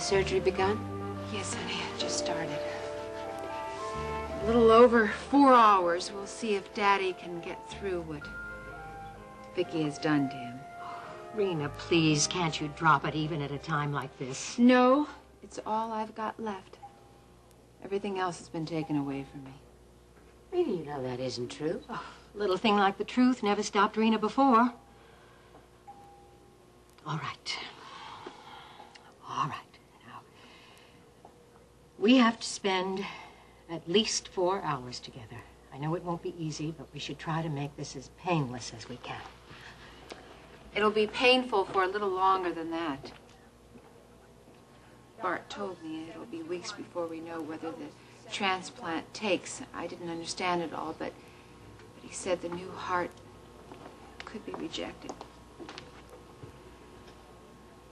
surgery begun? Yes, honey, it just started. A little over 4 hours. We'll see if Daddy can get through what Vicky has done to him. Rena, please, can't you drop it even at a time like this? No, it's all I've got left. Everything else has been taken away from me. Rena, you know that isn't true. Oh, a little thing like the truth never stopped Rena before. All right. All right. Now, we have to spend at least 4 hours together. I know it won't be easy, but we should try to make this as painless as we can. It'll be painful for a little longer than that. Bart told me it'll be weeks before we know whether the transplant takes. I didn't understand it all, but he said the new heart could be rejected.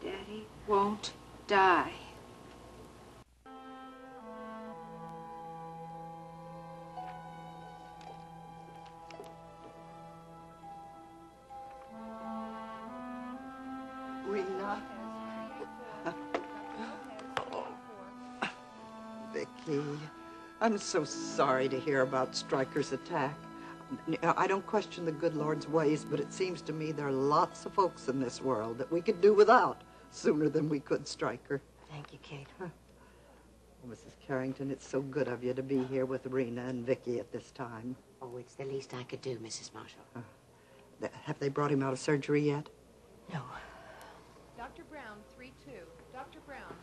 Daddy won't die. Rena. Vicky, I'm so sorry to hear about Striker's attack. I don't question the good Lord's ways, but it seems to me there are lots of folks in this world that we could do without sooner than we could Striker. Thank you, Kate. Well, Mrs. Carrington, it's so good of you to be here with Rena and Vicky at this time. Oh, it's the least I could do, Mrs. Marshall. Have they brought him out of surgery yet? No. Dr. Brown, 3-2. Dr. Brown,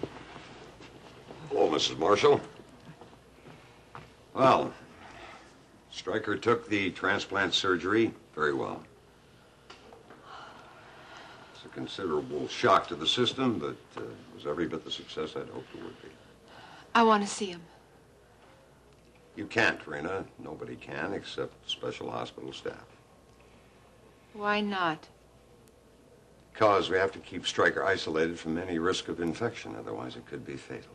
3-2. Hello, Mrs. Marshall. Well, Striker took the transplant surgery very well. It's a considerable shock to the system, but it was every bit the success I'd hoped it would be. I want to see him. You can't, Rena. Nobody can except special hospital staff. Why not? Because we have to keep Striker isolated from any risk of infection, otherwise it could be fatal.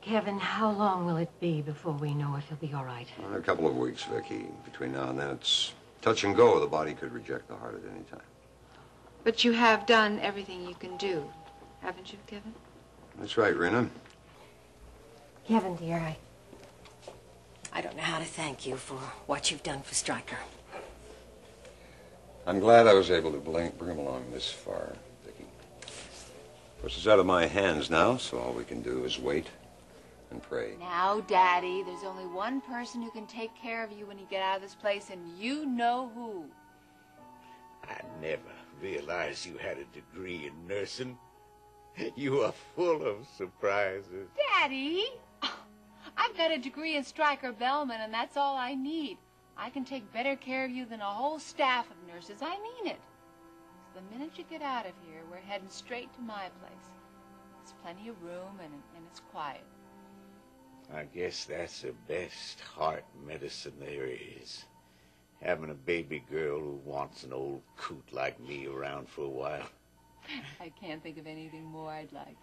Kevin, how long will it be before we know if he'll be all right? A couple of weeks, Vicky. Between now and then, it's touch and go. The body could reject the heart at any time. But you have done everything you can do, haven't you, Kevin? That's right, Rena. Kevin, dear, I don't know how to thank you for what you've done for Striker. I'm glad I was able to bring him along this far, Vicky. Of course, it's out of my hands now, so all we can do is wait and pray. Now, Daddy, there's only one person who can take care of you when you get out of this place, and you know who. I never realized you had a degree in nursing. You are full of surprises. Daddy! I've got a degree in Striker Bellman, and that's all I need. I can take better care of you than a whole staff of nurses. I mean it. So the minute you get out of here, we're heading straight to my place. There's plenty of room, and it's quiet. I guess that's the best heart medicine there is. Having a baby girl who wants an old coot like me around for a while. I can't think of anything more I'd like.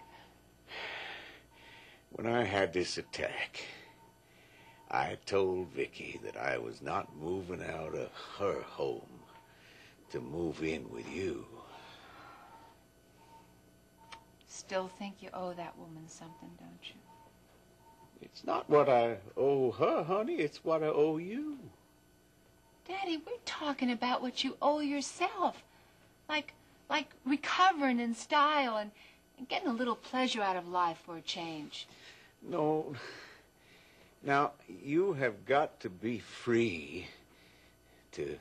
When I had this attack, I told Vicky that I was not moving out of her home to move in with you. Still think you owe that woman something, don't you? It's not what I owe her, honey. It's what I owe you. Daddy, we're talking about what you owe yourself. Like recovering in style and getting a little pleasure out of life for a change. No. Now, you have got to be free to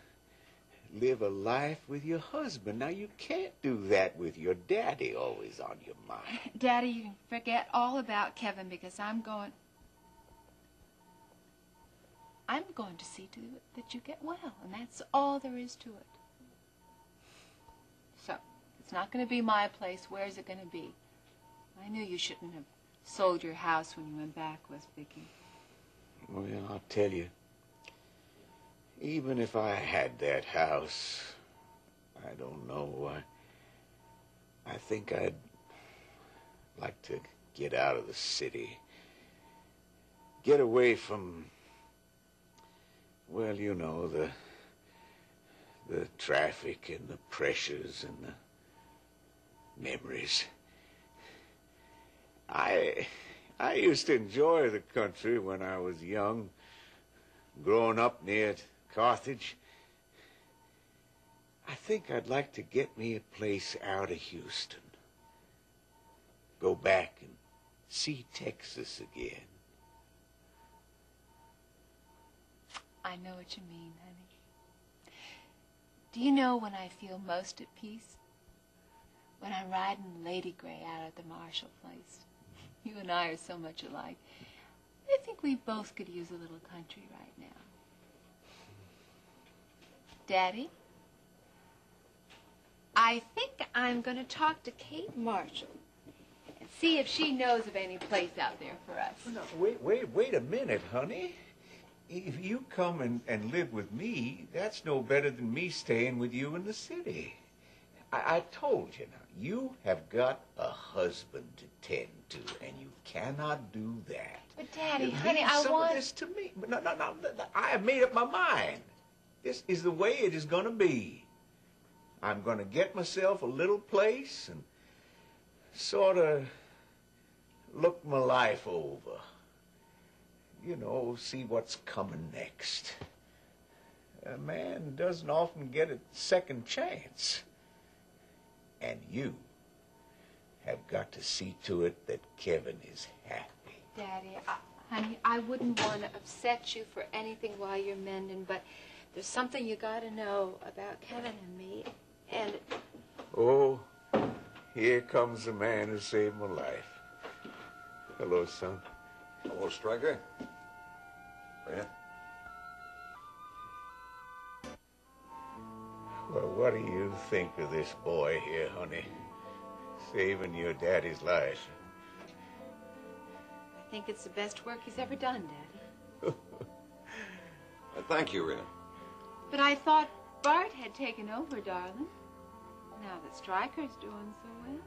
live a life with your husband. Now, you can't do that with your daddy always on your mind. Daddy, you can forget all about Kevin because I'm going to see to it that you get well, and that's all there is to it. So, it's not going to be my place. Where's it going to be? I knew you shouldn't have sold your house when you went back with Vicky. Well, I'll tell you, even if I had that house, I don't know, I think I'd like to get out of the city. Get away from, well, you know, the traffic and the pressures and the memories. I used to enjoy the country when I was young, growing up near Carthage. I think I'd like to get me a place out of Houston. Go back and see Texas again. I know what you mean, honey. Do you know when I feel most at peace? When I'm riding Lady Gray out at the Marshall place. You and I are so much alike. I think we both could use a little country right now. Daddy, I think I'm going to talk to Kate Marshall and see if she knows of any place out there for us. No, wait a minute, honey. If you come and live with me, that's no better than me staying with you in the city. I told you now, you have got a husband to tend to, and you cannot do that. But Daddy, Leave honey, I some want... of this to me. No, I have made up my mind. This is the way it is going to be. I'm going to get myself a little place and sort of look my life over. You know, see what's coming next. A man doesn't often get a second chance. And you have got to see to it that Kevin is happy. Daddy, honey, I wouldn't want to upset you for anything while you're mending, but there's something you got to know about Kevin and me, and... Oh, here comes the man who saved my life. Hello, son. Hello, Striker. Rena? Well, what do you think of this boy here, honey? Saving your daddy's life. I think it's the best work he's ever done, Daddy. Thank you, Rena. But I thought Bart had taken over, darling. Now that Striker's doing so well.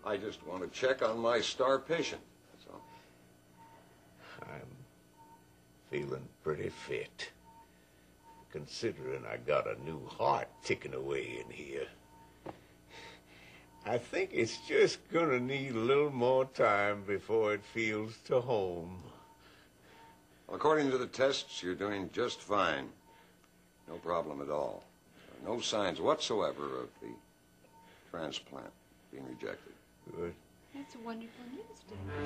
I just want to check on my star patient, that's all. I'm feeling pretty fit, considering I got a new heart ticking away in here. I think it's just gonna need a little more time before it feels to home. According to the tests, you're doing just fine. No problem at all. No signs whatsoever of the transplant being rejected. Good. That's wonderful news, Daddy.